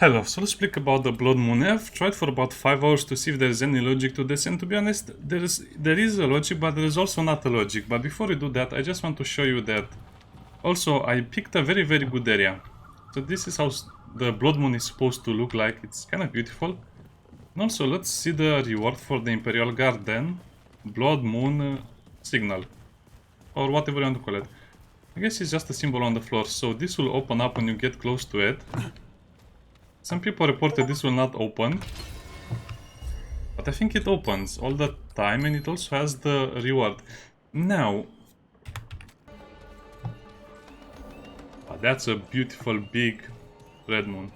Hello, so let's speak about the Blood Moon. I've tried for about 5 hours to see if there's any logic to this, and to be honest, there is a logic, but there is also not a logic. But before we do that, I just want to show you that also I picked a very good area. So this is how the Blood Moon is supposed to look like. It's kind of beautiful. And also let's see the reward for the Imperial Garden Blood Moon signal, or whatever you want to call it. I guess it's just a symbol on the floor, so this will open up when you get close to it. Some people reported this will not open, but I think it opens all the time, and it also has the reward. Now, that's a beautiful big red moon.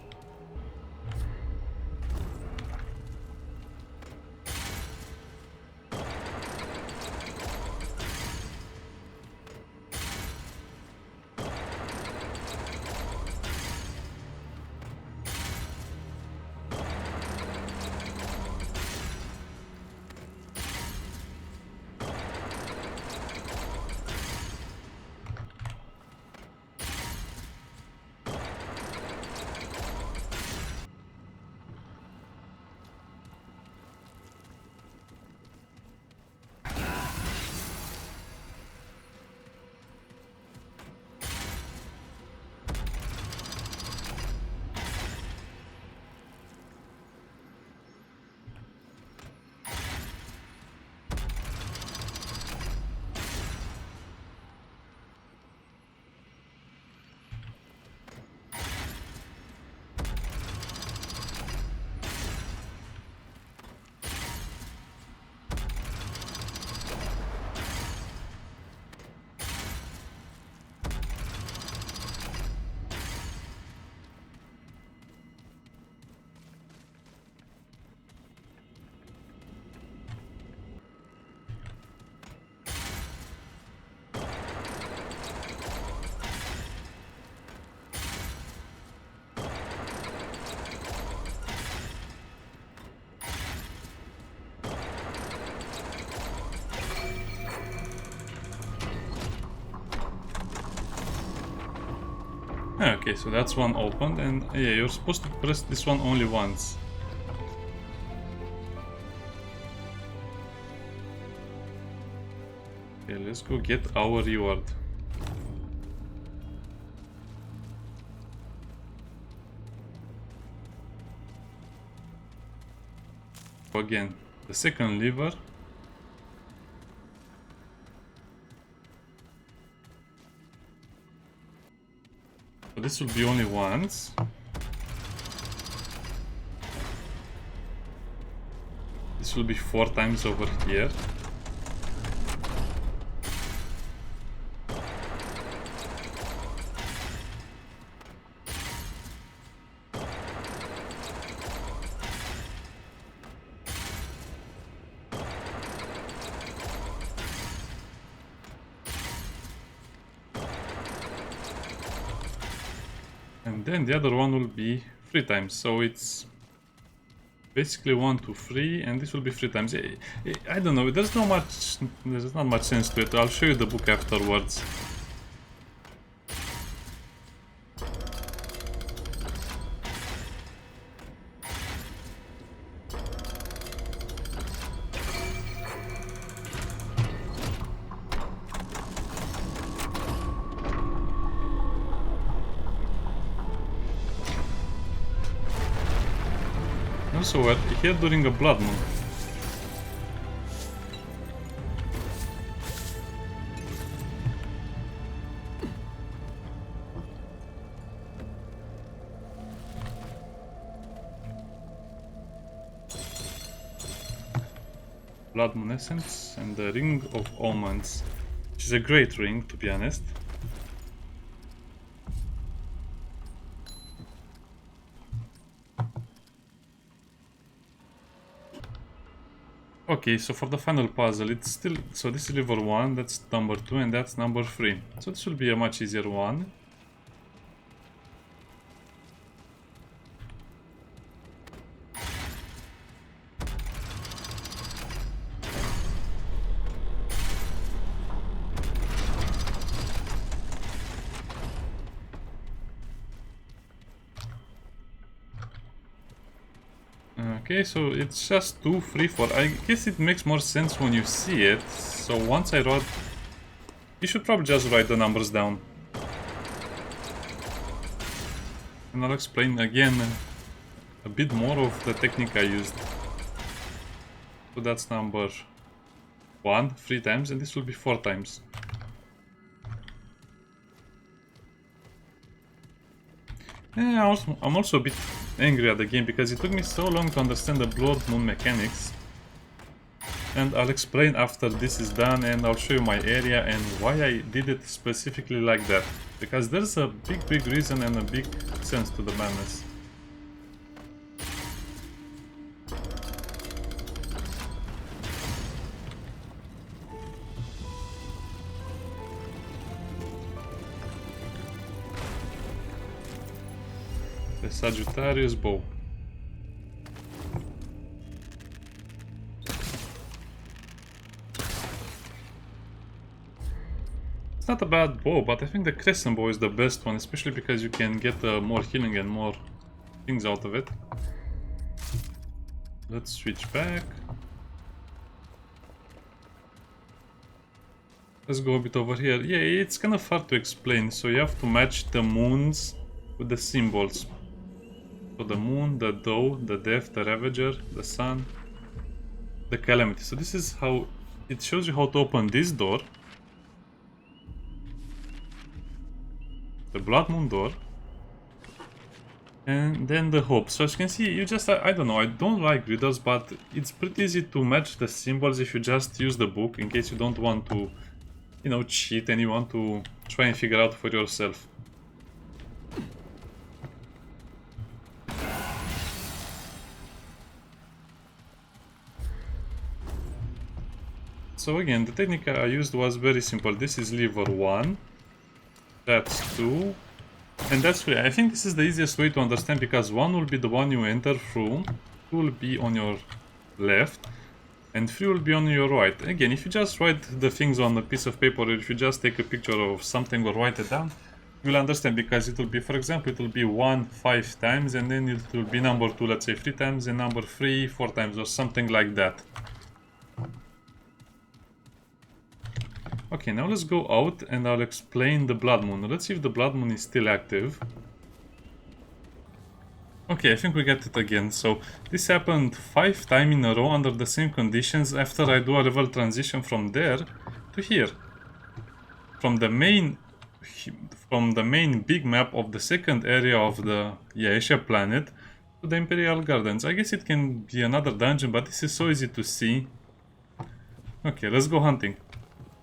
Okay, so that's one opened, and yeah, you're supposed to press this one only once. Okay, let's go get our reward. Again, the second lever. So this will be only once. This will be 4 times over here. And then the other one will be 3 times, so it's basically 1, 2, 3, and this will be 3 times. I don't know, there's not much sense to it. I'll show you the book afterwards. Also, we're here during a blood moon. Blood Moon Essence and the Ring of Omens, which is a great ring, to be honest. Okay, so for the final puzzle, it's still... So this is lever 1, that's number 2, and that's number 3. So this will be a much easier one. Okay, so it's just 2, 3, 4. I guess it makes more sense when you see it. So once I wrote... You should probably just write the numbers down. And I'll explain again a bit more of the technique I used. So that's number 1, 3 times, and this will be 4 times. Yeah, I'm also a bit angry at the game because it took me so long to understand the Blood Moon mechanics. And I'll explain after this is done, and I'll show you my area and why I did it specifically like that. Because there's a big reason and a big sense to the madness. The Sagittarius bow. It's not a bad bow, but I think the crescent bow is the best one, especially because you can get more healing and more things out of it. Let's switch back. Let's go a bit over here. Yeah, it's kind of hard to explain, so you have to match the moons with the symbols. So the moon, the doe, the death, the ravager, the sun, the calamity. So this is how it shows you how to open this door. The blood moon door. And then the hope. So as you can see, you just, I don't know, I don't like riddles, but it's pretty easy to match the symbols if you just use the book, in case you don't want to, you know, cheat and you want to try and figure out for yourself. So again, the technique I used was very simple. This is lever 1, that's 2, and that's 3. I think this is the easiest way to understand, because 1 will be the one you enter through, 2 will be on your left, and 3 will be on your right. Again, if you just write the things on a piece of paper, or if you just take a picture of something or write it down, you'll understand, because it will be, for example, it will be 1 5 times, and then it will be number 2, let's say 3 times, and number 3 4 times, or something like that. Okay, now let's go out and I'll explain the blood moon. Let's see if the blood moon is still active. Okay, I think we get it again. So this happened 5 times in a row under the same conditions after I do a level transition from there to here. From the main big map of the second area of the Asia planet to the Imperial Gardens. I guess it can be another dungeon, but this is so easy to see. Okay, let's go hunting.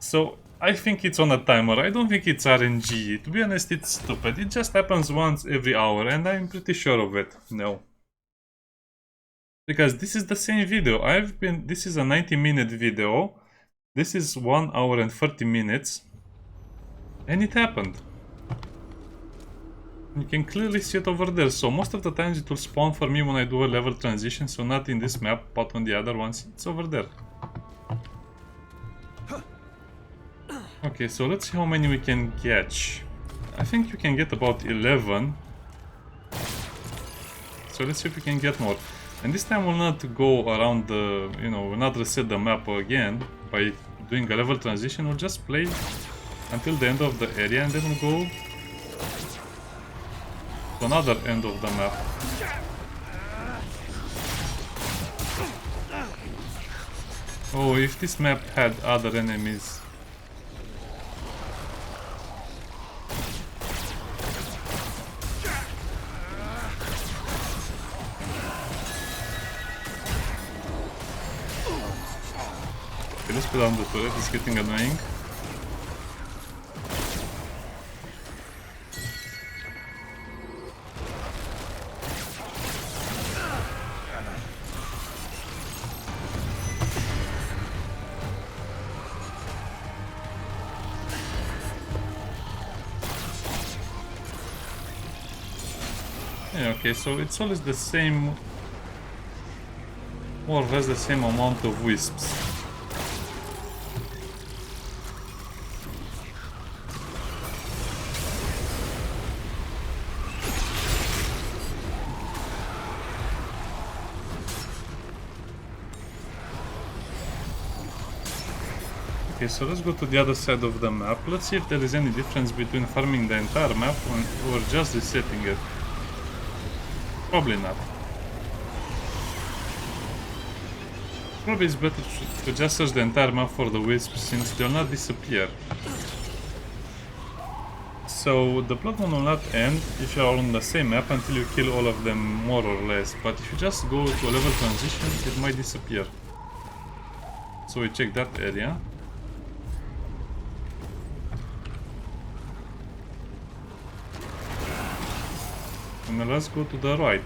So, I think it's on a timer. I don't think it's RNG. To be honest, it's stupid. It just happens once every hour, and I'm pretty sure of it. No. Because this is the same video. This is a 90-minute video. This is 1 hour and 30 minutes. And it happened. You can clearly see it over there. So most of the times it will spawn for me when I do a level transition. So not in this map, but on the other ones. It's over there. Okay, so let's see how many we can catch. I think you can get about 11. So let's see if we can get more. And this time we'll not go around the, we'll not reset the map again by doing a level transition. We'll just play until the end of the area, and then we'll go to another end of the map. Oh, if this map had other enemies. Let's put down the turret, it's getting annoying. Yeah, okay, so it's always the same, more or less the same amount of wisps. Okay, so let's go to the other side of the map. Let's see if there is any difference between farming the entire map or just resetting it. Probably not. Probably it's better to just search the entire map for the wisps since they'll not disappear. So the blood moon will not end if you are on the same map until you kill all of them more or less. But if you just go to a level transition, it might disappear. So we check that area. And then let's go to the right.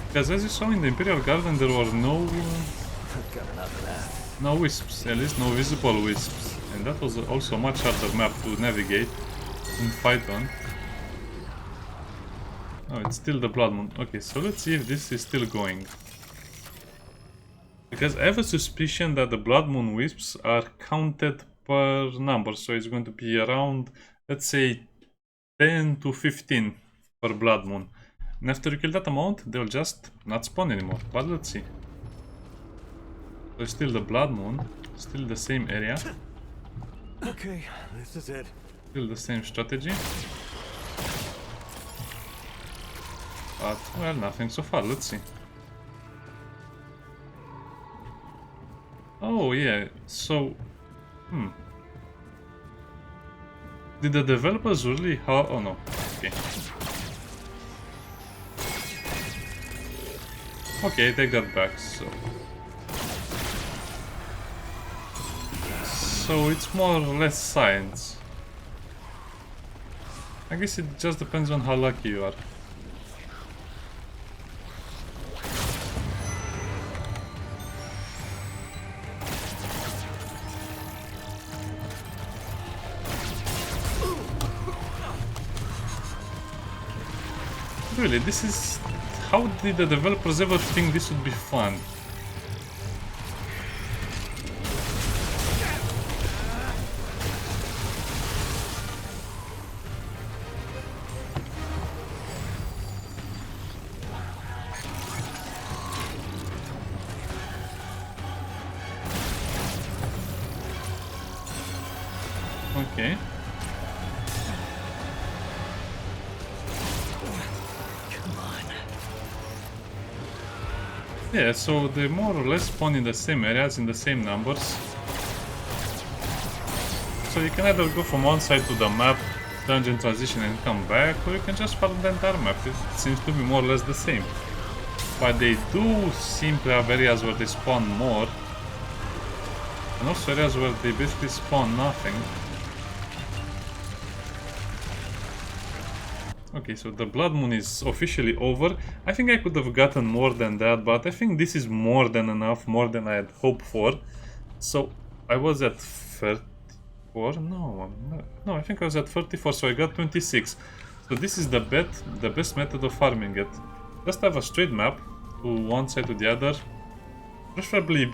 Because as you saw in the Imperial Garden, there were no wisps, at least no visible wisps. And that was also a much harder map to navigate and fight on. Oh, it's still the blood moon. Okay, so let's see if this is still going. Because I have a suspicion that the blood moon wisps are counted per number. So it's going to be around, let's say, 10 to 15 per blood moon. And after you kill that amount, they'll just not spawn anymore. But let's see. So still the blood moon, still the same area. Okay, this is it. Still the same strategy. But, well, nothing so far. Let's see. Oh, yeah. So, did the developers really... Oh, no. Okay. Okay, I take that back, so it's more or less science. I guess it just depends on how lucky you are. Really, this is... How did the developers ever think this would be fun? Okay. Yeah, so they more or less spawn in the same areas, in the same numbers. So you can either go from one side to the map, dungeon transition and come back, or you can just farm the entire map. It seems to be more or less the same. But they do seem to have areas where they spawn more. And also areas where they basically spawn nothing. Okay, so the blood moon is officially over. I think I could have gotten more than that, but I think this is more than enough, more than I had hoped for. So I was at 34. No, I think I was at 34, so I got 26. So this is the best method of farming it. Just have a straight map to one side to the other. Preferably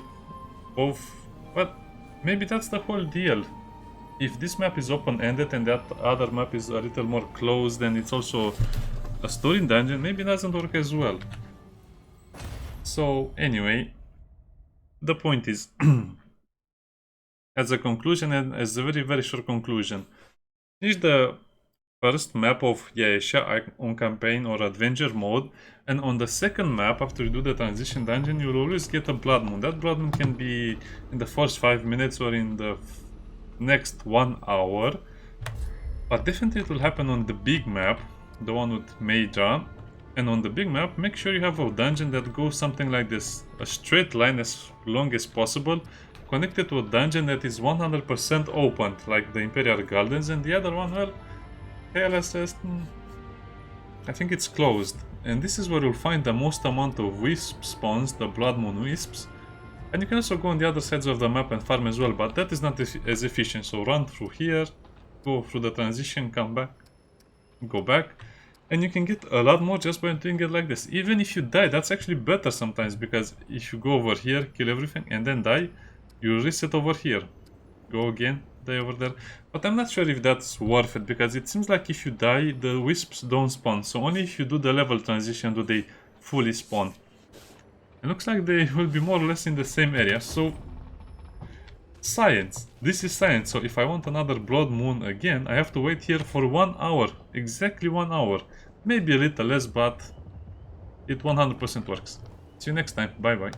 both, but maybe that's the whole deal. If this map is open-ended and that other map is a little more closed and it's also a story dungeon, maybe it doesn't work as well. So anyway, the point is, as a conclusion and as a very short conclusion, finish the first map of Yaesha on campaign or adventure mode, and on the second map, after you do the transition dungeon, you'll always get a blood moon. That blood moon can be in the first 5 minutes or in the next 1 hour, but definitely it will happen on the big map, the one with Major. And on the big map, make sure you have a dungeon that goes something like this, a straight line as long as possible, connected to a dungeon that is 100% open, like the Imperial Gardens, and the other one, well, KLSS, I think it's closed. And this is where you'll find the most amount of wisp spawns, the blood moon wisps. And you can also go on the other sides of the map and farm as well, but that is not as efficient. So run through here, go through the transition, come back, go back. And you can get a lot more just by doing it like this. Even if you die, that's actually better sometimes, because if you go over here, kill everything, and then die, you reset over here. Go again, die over there. But I'm not sure if that's worth it, because it seems like if you die, the wisps don't spawn. So only if you do the level transition do they fully spawn. It looks like they will be more or less in the same area, so... Science. This is science, so if I want another blood moon again, I have to wait here for 1 hour. Exactly 1 hour. Maybe a little less, but it 100% works. See you next time. Bye bye.